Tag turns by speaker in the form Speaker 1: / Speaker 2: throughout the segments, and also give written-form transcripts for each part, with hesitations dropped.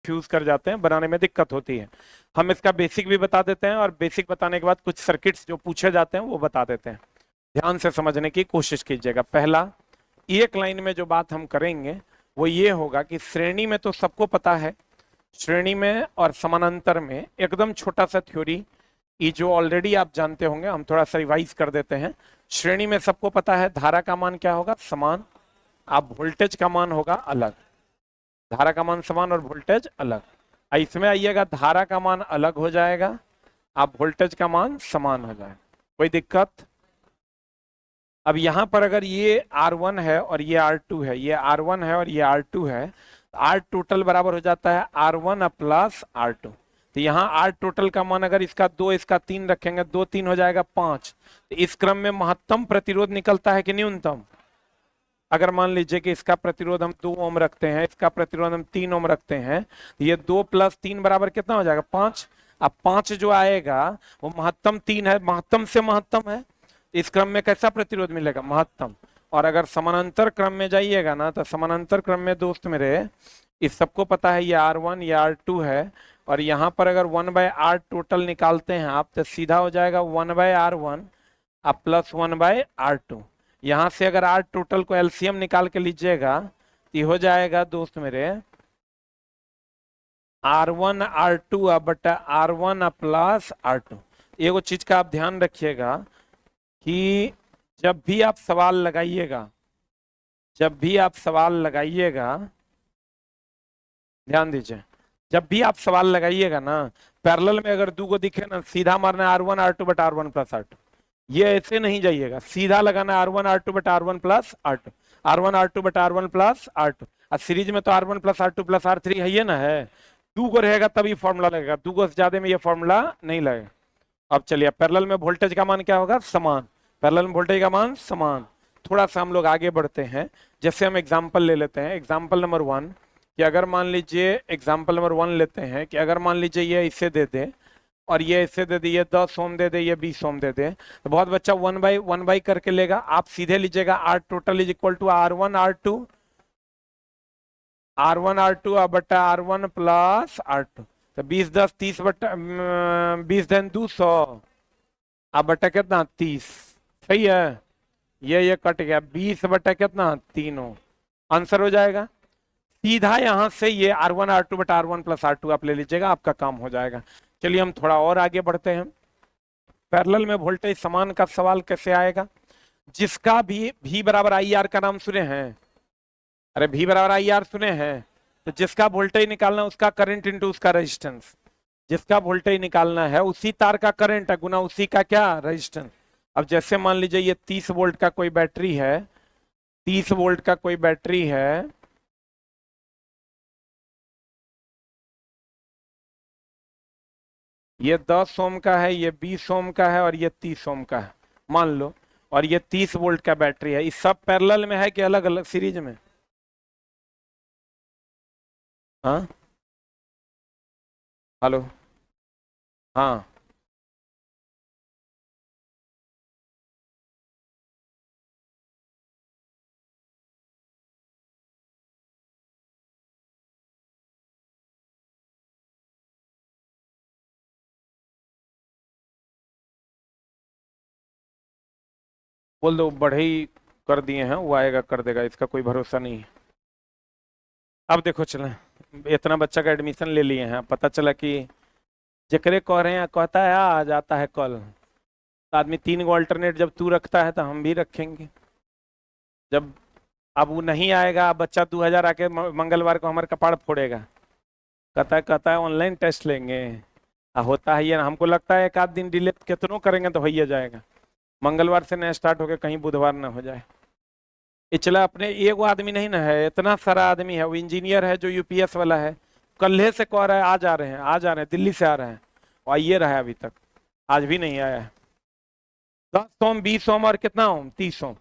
Speaker 1: Fuse कर जाते हैं, बनाने में दिक्कत होती है। हम इसका बेसिक भी बता देते हैं और बेसिक बताने के बाद कुछ सर्किट्स जो पूछे जाते हैं वो बता देते हैं। ध्यान से समझने की कोशिश कीजिएगा। पहला, एक लाइन में जो बात हम करेंगे वो ये होगा कि श्रेणी में तो सबको पता है, श्रेणी में और समानांतर में एकदम छोटा सा थ्योरी, ये जो ऑलरेडी आप जानते होंगे, हम थोड़ा सा रिवाइज कर देते हैं। श्रेणी में सबको पता है धारा का मान क्या होगा, समान। अब वोल्टेज का मान होगा अलग, धारा का मान समान और वोल्टेज अलग। इसमें आइएगा, धारा का मान अलग हो जाएगा, अब वोल्टेज का मान समान हो जाएगा। कोई दिक्कत? अब यहां पर अगर ये R1 है और ये R2 है, ये R1 है और ये R2 है, R टोटल बराबर हो जाता है R1 प्लस R2। तो यहाँ R टोटल का मान अगर इसका 2 इसका 3 रखेंगे, 2 3 हो जाएगा 5। तो इस क्रम में महत्तम प्रतिरोध निकलता है कि न्यूनतम? अगर मान लीजिए कि इसका प्रतिरोध हम 2 ओम रखते हैं, इसका प्रतिरोध हम 3 ओम रखते हैं, तो ये 2 + 3 बराबर कितना हो जाएगा, 5। अब 5 जो आएगा वो महत्तम 3 है, महत्तम से महत्तम है। इस क्रम में कैसा प्रतिरोध मिलेगा, महत्तम। और अगर समानांतर क्रम में जाइएगा ना, तो समानांतर क्रम में दोस्त मेरे, इस सबको पता है ये R1 ये R2 है, और यहाँ पर अगर 1/R टोटल निकालते हैं आप, तो सीधा हो जाएगा 1/R1 अब प्लस 1/R2। यहाँ से अगर R टोटल को एलसीएम निकाल के लीजिएगा तो ये हो जाएगा दोस्त मेरे R1 R2 अब बटा R1 प्लस R2। एगो चीज का आप ध्यान रखिएगा कि जब भी आप सवाल लगाइएगा, जब भी आप सवाल लगाइएगा, ध्यान दीजिए, जब भी आप सवाल लगाइएगा ना, पैरेलल में अगर 2 को दिखे ना, सीधा मारना R1 R2 बटा R1 प्लस R2। ये ऐसे नहीं जाइएगा, सीधा लगाना R1 R2 बटा R1 plus R2, R1 R2 बटा R1 प्लस R2। और सीरीज में तो R1 plus R2 plus R3 है, ये ना है। 2 को रहेगा तभी फॉर्मूला लगेगा, 2 को ज्यादा में ये फॉर्मूला नहीं लगेगा। अब चलिए, पैरेलल में वोल्टेज का मान क्या होगा, समान। पैरेलल में वोल्टेज का मान समान। थोड़ा सा हम लोग आगे बढ़ते हैं, जैसे हम एग्जाम्पल ले लेते हैं। एग्जाम्पल नंबर 1 कि अगर मान लीजिए, एग्जाम्पल नंबर 1 लेते हैं कि अगर मान लीजिए ये इसे दे दे और ये इसे दे दे, ये 10 ओम दे दे, ये 20 ओम दे दे, तो बहुत बच्चा 1/1 करके लेगा। आप सीधे लीजिएगा R total is equal to R1 R2 बटा R1 प्लस R2। तो 20 10 30 बटा 20 धन 200 अब बटा कितना 30। सही है, ये कट गया, 20 बटा कितना 3 आंसर हो जाएगा। सीधा यहां से ये R1 R2 बटा R1 प्लस R2 आप ले लीजिएगा, आपका काम हो जाएगा। चलिए हम थोड़ा और आगे बढ़ते हैं। पैरेलल में वोल्टेज समान का सवाल कैसे आएगा? जिसका भी V बराबर IR का नाम सुने हैं? अरे V बराबर IR सुने हैं? तो जिसका वोल्टेज निकालना उसका करंट इंटू उसका रेजिस्टेंस। जिसका वोल्टेज निकालना है उसी तार का करंट है गुना उसी का क्या, रेजिस्टेंस। अब जैसे मान लीजिए ये 30 वोल्ट का कोई बैटरी है, 30 वोल्ट का कोई बैटरी है, ये 10 ओम का है, ये 20 ओम का है और ये 30 ओम का है मान लो, और ये 30 वोल्ट का बैटरी है। इस सब पैरेलल में है कि अलग अलग सीरीज में? हाँ, हेलो, हाँ, बोल दो, बढ़े ही कर दिए हैं, वो आएगा कर देगा, इसका कोई भरोसा नहीं है। अब देखो, चले इतना बच्चा का एडमिशन ले लिए हैं, पता चला कि जकरे कह रहे हैं कहता है आ जाता है कल, तो आदमी 3 गो अल्टरनेट जब तू रखता है तो हम भी रखेंगे। जब अब वो नहीं आएगा, बच्चा 2000 आके मंगलवार को हमारे कपाड़ फोड़ेगा, कहता है ऑनलाइन टेस्ट लेंगे। होता है ये ना, हमको लगता है एक आध दिन डिले कितनों करेंगे तो हो ही जाएगा, मंगलवार से नया स्टार्ट होकर कहीं बुधवार ना हो जाए। इचला अपने एक आदमी नहीं ना है, इतना सारा आदमी है। वो इंजीनियर है जो यूपीएस वाला है, कल्हे से कह रहा है आ जा रहे हैं, आ जा रहे हैं, दिल्ली से आ रहे हैं, और आइए रहा है, अभी तक आज भी नहीं आया है। 10 ओम 20 ओम और कितना ओम 30 ओम।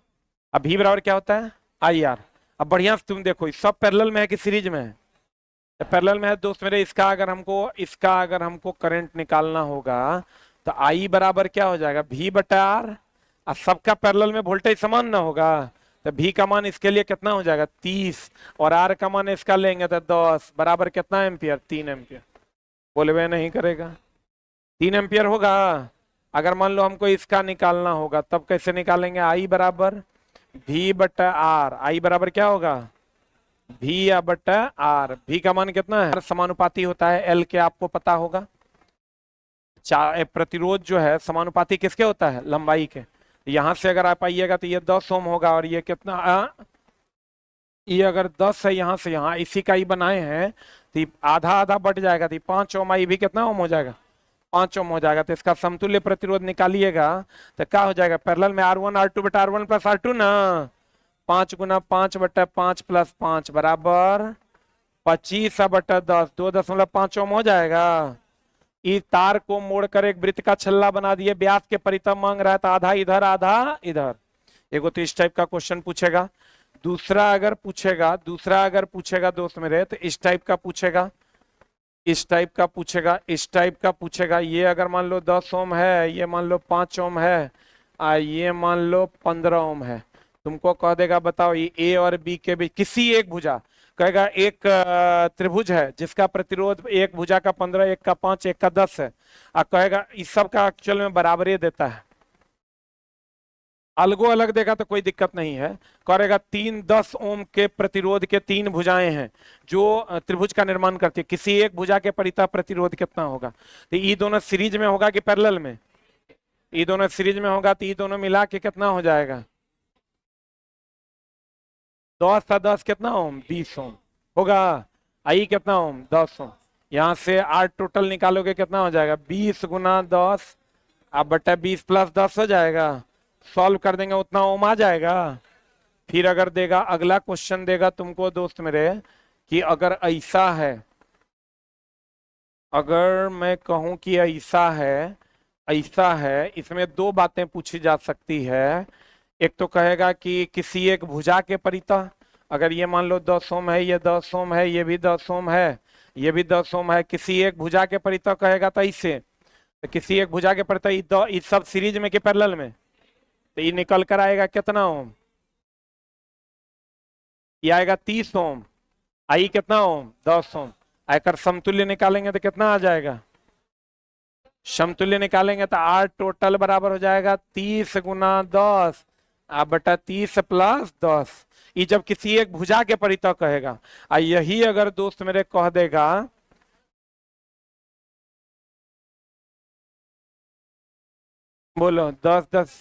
Speaker 1: अब भी बराबर क्या होता है IR। अब बढ़िया से तुम देखो, सब पैरेलल में है कि सीरीज में है? पैरेलल में है दोस्त मेरे। इसका अगर हमको करंट निकालना होगा तो I बराबर क्या हो जाएगा V बटा R। अब सबका पैरेलल में वोल्टेज समान ना होगा, तो भी का मान इसके लिए कितना हो जाएगा 30, और आर का मान इसका लेंगे तो 10 बराबर कितना एम्पियर 3 एम्पियर। बोले नहीं करेगा, 3 एम्पियर होगा। अगर मान लो हमको इसका निकालना होगा तब कैसे निकालेंगे, आई बराबर भी बटा आर। आई बराबर क्या होगा भी या बटा आर। भी का मान कितना है, समानुपाती होता है एल के, आपको पता होगा। प्रतिरोध जो है समानुपाती किसके होता है, लंबाई के। यहां से अगर आप आइएगा तो ये 10 ओम होगा, और ये कितना ये अगर 10 है यहाँ से यहाँ, इसी का ही बनाए हैं तो आधा आधा बढ़ जाएगा, तो 5 ओम। आई भी कितना ओम हो जाएगा 5 ओम हो जाएगा। तो इसका समतुल्य प्रतिरोध निकालिएगा तो क्या हो जाएगा, पैरेलल में R1 R2 बटा R1 प्लस R2 ना, 5 गुना 5 बटा 5 प्लस 5 बराबर 25 बटा 10, 2.5 ओम हो जाएगा। इस तार को मोड़कर एक वृत्त का छल्ला बना दिए, व्यास के परितम मांग रहा है, तो आधा इधर आधा इधर। एगो तो इस टाइप का क्वेश्चन पूछेगा। दूसरा अगर पूछेगा दोस्त मेरे, तो इस टाइप का पूछेगा, इस टाइप का पूछेगा, इस टाइप का पूछेगा। ये अगर मान लो 10 ओम है, ये मान लो 5 ओम है, ये मान लो 15 ओम है। तुमको कह देगा बताओ ये ए और बी के बीच किसी एक भुजा, कहेगा एक त्रिभुज है जिसका प्रतिरोध एक भुजा का 15, एक का 5, एक का 10 है, और कहेगा इस सब का एक्चुअल में बराबरी देता है। अलगो अलग देगा तो कोई दिक्कत नहीं है, करेगा 10 ओम के प्रतिरोध के 3 भुजाएं हैं जो त्रिभुज का निर्माण करती है, किसी एक भुजा के परितः प्रतिरोध कितना होगा। तो ये दोनों सीरीज में होगा कि पैरेलल में, ये दोनों सीरीज में होगा, तो ये दोनों मिला के कितना हो जाएगा 10 का 10 कितना ओम 20 ओम होगा। आई कितना ओम 10 ओम। यहां से आर टोटल निकालोगे कितना हो जाएगा 20 गुना 10 अब बटा 20 प्लस 10 हो जाएगा। सॉल्व कर देंगे उतना ओम आ जाएगा। फिर अगर देगा, अगला क्वेश्चन देगा तुमको दोस्त मेरे कि अगर ऐसा है, अगर मैं कहूं कि ऐसा है, इसमें 2 बातें पूछी जा सकती है। एक तो कहेगा कि किसी एक भुजा के परितः, अगर ये मान लो 10 ओम है, ये 10 ओम है, ये भी 10 ओम है, ये भी 10 ओम है, किसी एक भुजा के परितः कहेगा तो इससे, तो किसी एक भुजा के परितः इस सब सीरीज में के पैरेलल में, तो ये निकल कर आएगा कितना ओम, ये आएगा 30 ओम। आई कितना ओम 10 ओम। आकर समतुल्य निकालेंगे तो कितना आ जाएगा, समतुल्य निकालेंगे तो आर टोटल बराबर हो जाएगा 30 गुना 10 बटा 30 प्लस 10। ये जब किसी एक भुजा के परितः कहेगा। यही अगर दोस्त मेरे कह देगा बोलो 10-10,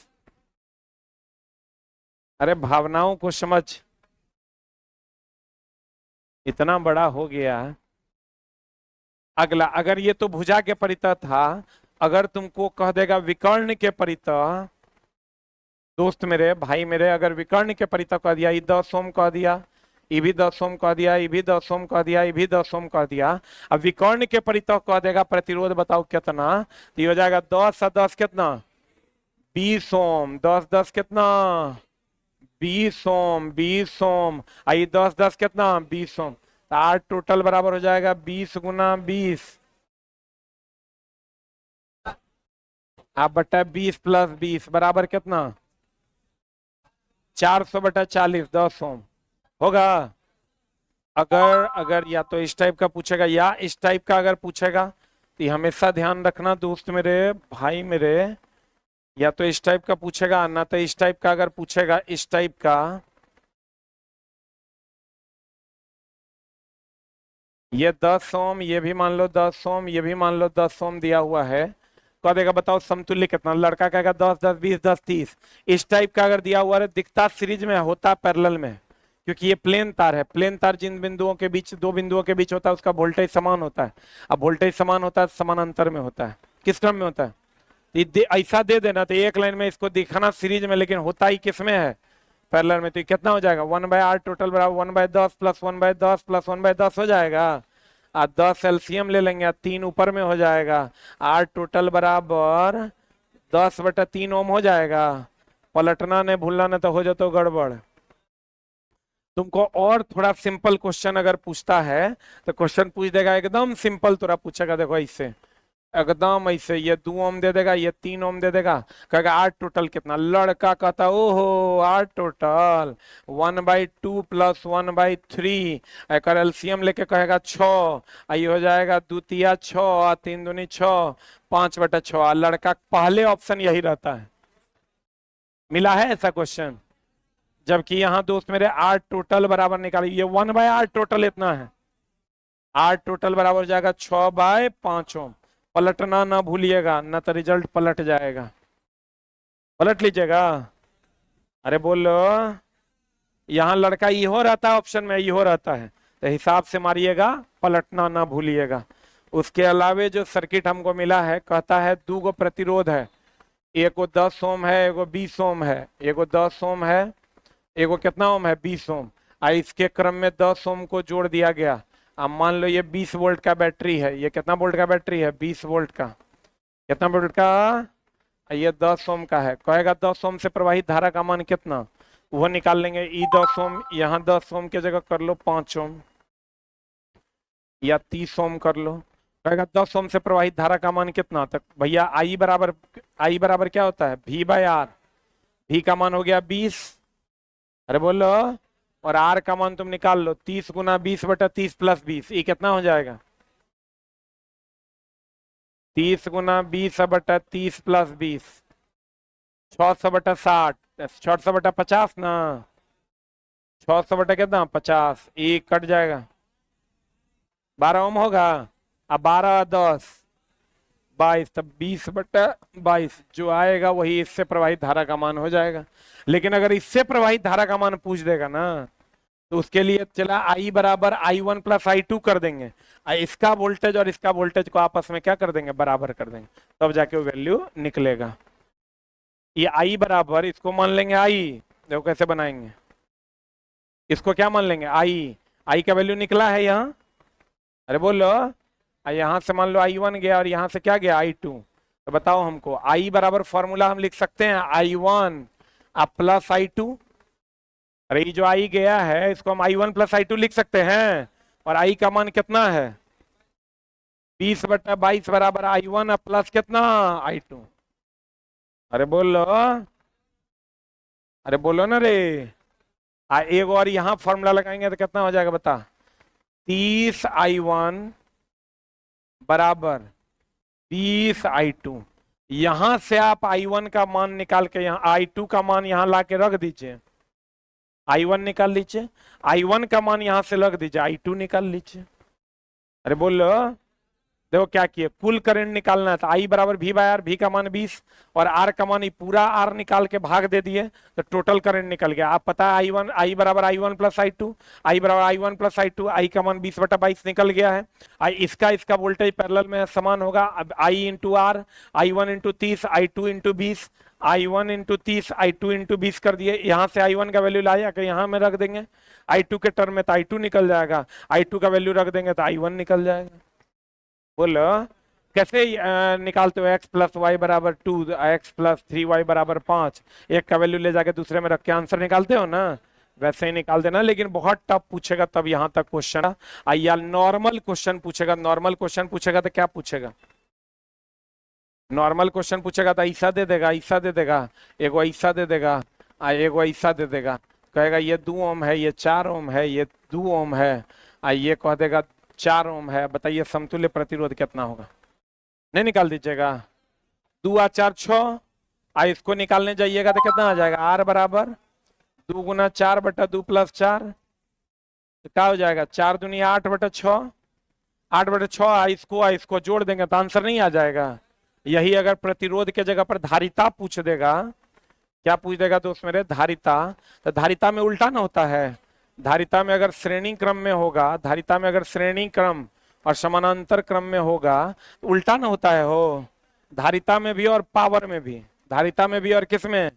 Speaker 1: अरे भावनाओं को समझ, इतना बड़ा हो गया। अगला, अगर ये तो भुजा के परितः था, अगर तुमको कह देगा विकर्ण के परितः, दोस्त मेरे भाई मेरे, अगर विकर्ण के परितः कह दिया, ये 10 ओम कह दिया, ये भी 10 ओम कह दिया, ये भी 10 ओम कह दिया, ये भी 10 ओम कह दिया। अब विकर्ण के परितः कह देगा प्रतिरोध बताओ कितना, तो ये हो जाएगा 10 और 10 कितना 20 ओम, 10-10 कितना 20 ओम, 20 ओम। आई 10-10 कितना 20 ओम। तो आर टोटल बराबर हो जाएगा 20 गुना 20 आप बटा 20 प्लस 20 बराबर कितना 400 बटा 40 10 ओम होगा। अगर या तो इस टाइप का पूछेगा या इस टाइप का अगर पूछेगा, तो हमेशा ध्यान रखना दोस्त मेरे भाई मेरे, या तो इस टाइप का पूछेगा ना तो इस टाइप का अगर पूछेगा, इस टाइप का, ये 10 ओम, ये भी मान लो 10 ओम, ये भी मान लो 10 ओम दिया हुआ है। कह देगा बताओ समतुल्य कितना, लड़का कहेगा 10-10 20-10 30। इस टाइप का अगर दिया हुआ है, दिखता सीरीज में होता पैरेलल में, क्योंकि ये प्लेन तार है। प्लेन तार जिन बिंदुओं के बीच, 2 बिंदुओं के बीच होता है, उसका वोल्टेज समान होता है। अब वोल्टेज समान होता है समानांतर में होता है, किस क्रम में होता है, ऐसा दे देना तो एक लाइन में इसको दिखाना सीरीज में, लेकिन होता ही किस में है पैरेलल में। तो कितना हो जाएगा 1/r टोटल बराबर 1/10 प्लस 1/10 प्लस 1/10 हो जाएगा। 10 एलसीएम ले लेंगे, 3 ऊपर में हो जाएगा, आर टोटल बराबर 10/3 ओम हो जाएगा। पलटना नहीं भूलना, नहीं तो हो जाता गड़बड़। तुमको और थोड़ा सिंपल क्वेश्चन अगर पूछता है तो क्वेश्चन पूछ देगा, एकदम सिंपल थोड़ा पूछेगा। देखो इससे एकदम ऐसे, ये 2 ओम दे देगा, ये 3 ओम दे देगा, कहेगा आर टोटल कितना, लड़का कहता ओहो आर टोटल 1/2 + 1/3, एक एलसीएम लेके कहेगा 6, ये हो जाएगा 2 तिया 6, 3 दूनी 6, 5/6। लड़का पहले ऑप्शन यही रहता है, मिला है ऐसा क्वेश्चन। जबकि यहाँ दोस्त मेरे आर टोटल बराबर निकाली, ये 1/r टोटल इतना है, आर टोटल बराबर हो जाएगा 6/5 ओम। पलटना ना भूलिएगा, न तो रिजल्ट पलट जाएगा, पलट लीजिएगा। अरे बोलो, यहाँ लड़का इहो रहता है ऑप्शन में, इहो रहता है, तो हिसाब से मारिएगा, पलटना ना भूलिएगा। उसके अलावे जो सर्किट हमको मिला है, कहता है 2 गो प्रतिरोध है, एगो 10 ओम है, एगो 20 ओम है, एगो 10 ओम है, एगो कितना ओम है 20 ओम। इसके क्रम में 10 ओम को जोड़ दिया गया। अब मान लो ये 20 वोल्ट का बैटरी है, ये कितना वोल्ट का बैटरी है 20 वोल्ट का, कितना वोल्ट का, ये 10 ओम का है। कहेगा 10 ओम से प्रवाहित धारा का मान कितना, वो निकाल लेंगे। ई 10 ओम, यहाँ 10 ओम की जगह कर लो 5 ओम या 30 ओम कर लो। कहेगा 10 ओम से प्रवाहित धारा का मान कितना, तक भैया आई बराबर क्या होता है V/R। V का मान हो गया 20, अरे बोलो, और R का मान तुम निकाल लो 30 × 20/30 + 20, ये कितना हो जाएगा 30 × 20/30 + 20, 600/60, 600/50 ना, 600 कितना 50, ये कट जाएगा, 12 ओम होगा। अब 12 10 22, तब 20/22 जो आएगा वही इससे प्रवाहित धारा का मान हो जाएगा। लेकिन अगर इससे प्रवाहित धारा का मान पूछ देगा ना, तो उसके लिए चला I बराबर I1 + I2 कर देंगे, इसका वोल्टेज और इसका वोल्टेज को आपस में क्या कर देंगे, बराबर कर देंगे, तब जाके वो वैल्यू निकलेगा। ये I बराबर, इसको मान लेंगे I, देखो कैसे बनाएंगे, इसको क्या मान लेंगे I का वैल्यू निकला है यहाँ, अरे बोलो, यहाँ से मान लो I1 गया और यहाँ से क्या गया I2, तो बताओ हमको I बराबर फॉर्मूला हम लिख सकते हैं I1 + I2। अरे ये जो I गया है इसको हम I1 + I2 लिख सकते हैं, और I का मान कितना है 20/22 बराबर I1 प्लस कितना I2। अरे बोलो, अरे बोलो ना रे, एक और यहाँ फॉर्मूला लगाएंगे तो कितना हो जाएगा बता, 30 I1 बराबर 20 I2। यहां से आप I1 का मान निकाल के यहाँ I2 का मान यहाँ ला के रख दीजिए, I1 निकाल लीजिए, I1 का मान यहां से रख दीजिए, I2 निकाल लीजिए। अरे बोलो, देखो क्या किए, कुल करंट निकालना था, I बराबर V/R, V का मान 20 और R का मान पूरा R निकाल के भाग दे दिए, तो टोटल करंट निकल गया। आप पता है I बराबर I1 + I2, I बराबर I1 + I2, I का मान 20/22 निकल गया है। इसका वोल्टेज पैरेलल में समान होगा, अब I × R, I1 × 30, I2 × 20, I1 × 30, I2 × 20 कर दिए। यहाँ से I1 का वैल्यू लाया कि यहाँ में रख देंगे, I2 के टर्म में तो I2 निकल जाएगा, I2 का वैल्यू रख देंगे तो I1 निकल जाएगा। बोलो कैसे निकालते हो, x + y = 2, x + 3y = 5, एक का वैल्यू ले जाके दूसरे में रख के आंसर निकालते हो ना, वैसे ही निकाल देना। लेकिन बहुत टफ पूछेगा तब यहाँ तक क्वेश्चन, या नॉर्मल क्वेश्चन पूछेगा, नॉर्मल क्वेश्चन पूछेगा तो क्या पूछेगा, नॉर्मल क्वेश्चन पूछेगा तो ऐसा दे देगा, ऐसा दे देगा, एगो ऐसा दे देगा, एगो ऐसा दे देगा, कहेगा ये 2 ओम है, ये 4 ओम है, ये 2 ओम है, ये कह देगा 4 ओम है। बताइए समतुल्य प्रतिरोध कितना होगा, नहीं निकाल दीजिएगा, 2 और 4 6, इसको निकालने जाइएगा तो कितना आ जाएगा, R बराबर 2 × 4/2 + 4, तो क्या हो जाएगा 4 दूनी 8/6, 8/6, इसको जोड़ देंगे तो आंसर नहीं आ जाएगा। यही अगर प्रतिरोध के जगह पर धारिता पूछ देगा, क्या पूछ देगा दोस्त मेरे, धारिता, तो धारिता में उल्टा ना होता है, धारिता में अगर श्रेणी क्रम में होगा, धारिता में अगर श्रेणी क्रम और समानांतर क्रम में होगा तो उल्टा ना होता है, हो धारिता में भी और पावर में भी, धारिता में भी और किस में,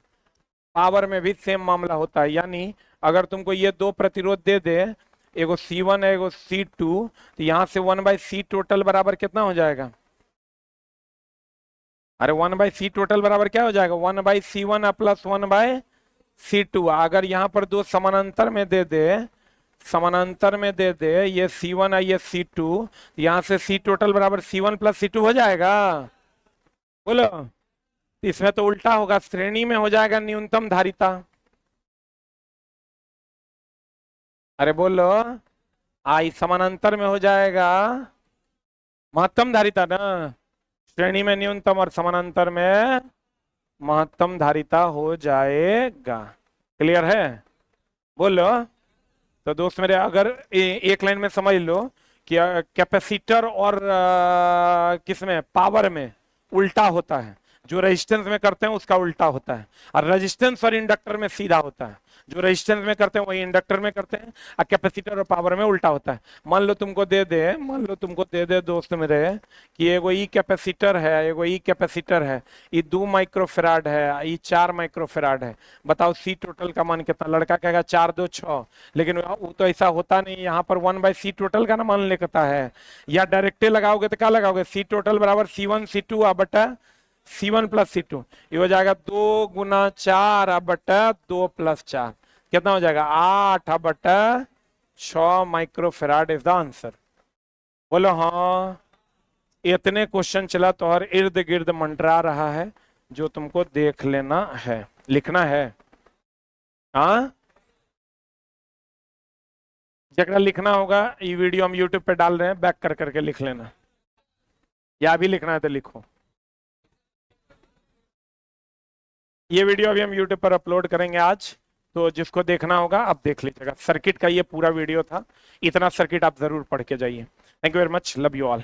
Speaker 1: पावर में भी सेम मामला होता है। यानी अगर तुमको ये 2 प्रतिरोध दे दे, एगो C1 है एगो C2, तो यहाँ से 1/C टोटल बराबर कितना हो जाएगा, अरे 1/C टोटल बराबर क्या हो जाएगा, 1/C1 + 1/C2। अगर यहाँ पर 2 समानांतर में दे दे, समानांतर में दे दे, ये C1 है ये C2, यहां से C टोटल बराबर C1 प्लस C2 हो जाएगा। बोलो, इसमें तो उल्टा होगा, श्रेणी में हो जाएगा न्यूनतम धारिता। अरे बोलो, आई समानांतर में हो जाएगा महत्तम धारिता ना, श्रेणी में न्यूनतम और समानांतर में महत्तम धारिता हो जाएगा। क्लियर है? बोलो। तो दोस्त मेरे, अगर एक लाइन में समझ लो कि कैपेसिटर और किसमें, पावर में उल्टा होता है, जो रेजिस्टेंस में करते हैं उसका उल्टा होता है, और रेजिस्टेंस और इंडक्टर में सीधा होता है। जो रेजिस्टेंस में करते हैं वही इंडक्टर में करते हैं, और कैपेसिटर और पावर में उल्टा होता है। मान लो तुमको दे दे दोस्त मेरे कि एगो ई कैपेसिटर है, एगो ई कैपेसिटर है, ये 2 माइक्रोफेराड है, ये 4 माइक्रोफेराड है। बताओ सी टोटल का मान कितना? लड़का कहेगा 4 2 6, लेकिन वो तो ऐसा होता नहीं, यहाँ पर 1/C टोटल का ना मान लेता है। या डायरेक्टे लगाओगे तो क्या लगाओगे? सी टोटल बराबर C1 C2 बटा C1 प्लस C2, ये हो जाएगा 2 गुना 4 बटा 2 प्लस 4, कितना हो जाएगा? 8 बटा 6 माइक्रोफेराड इज द आंसर। बोलो हाँ। इतने क्वेश्चन चला तो हर इर्द गिर्द मंडरा रहा है, जो तुमको देख लेना है, लिखना है। हाँ, जरा लिखना होगा, ये वीडियो हम यूट्यूब पे डाल रहे हैं, बैक कर करके लिख लेना, या भी लिखना है तो लिखो। ये वीडियो अभी हम यूट्यूब पर अपलोड करेंगे आज, तो जिसको देखना होगा आप देख लीजिएगा। सर्किट का ये पूरा वीडियो था, इतना सर्किट आप जरूर पढ़ के जाइए। Thank you very much, love you all.